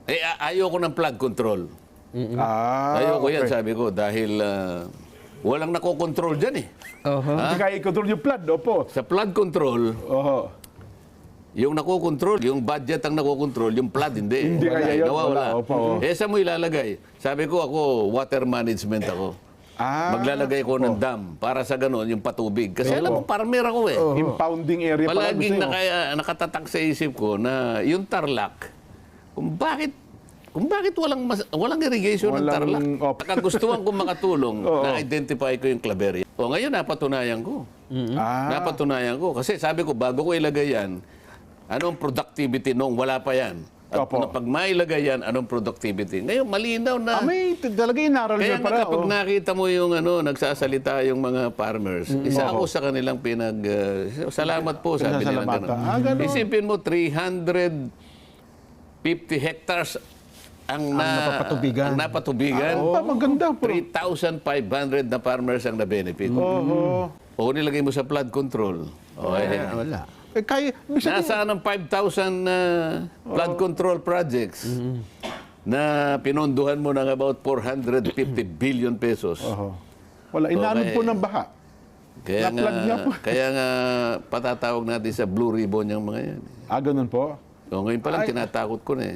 Ayoko ng flood control. Ayoko yan, sabi ko, dahil walang nakokontrol dyan eh. Hindi kaya i-control yung flood, opo. Sa flood control, Oho. yung nakokontrol, yung budget ang nakokontrol, yung flood hindi. Hindi kaya yun, nawawala. wala, opo. Saan mo ilalagay? Sabi ko, ako, water management ako. Maglalagay ko ng dam para sa ganun, yung patubig. Kasi alam mo, farmer ako eh. Impounding area pala gusto Palaging nyo. nakatatak sa isip ko na yung Tarlac, kung bakit walang irrigation ng Walang- Tarlac. Opo. Nakagustuhan kong makatulong, na-identify ko yung Claveria. O ngayon, napatunayan ko. Napatunayan ko. Kasi sabi ko, bago ko ilagay yan, anong productivity nung wala pa yan? At Opo. pag mailagay yan, anong productivity? Ngayon, malinaw na. May talaga inaral Kaya nyo pala. nga kapag nakita mo yung nagsasalita yung mga farmers, isa ako sa kanilang salamat po, sabi nila Pinasalamatan. gano'n. Ganon. Isipin mo, 350 hectares ang napatubigan. Maganda po. 3,500 na farmers ang na-benefit. O nilagay mo sa flood control. Wala. Kaya, Nasaan ang 5,000 flood control projects na pinondohan mo ng about 450 billion pesos? wala, inanod po ng baha. Kaya Na-plug niya po. kaya nga patatawag natin sa blue ribbon yung mga yan. Ganun po. O ngayon pa lang tinatakot ko na eh.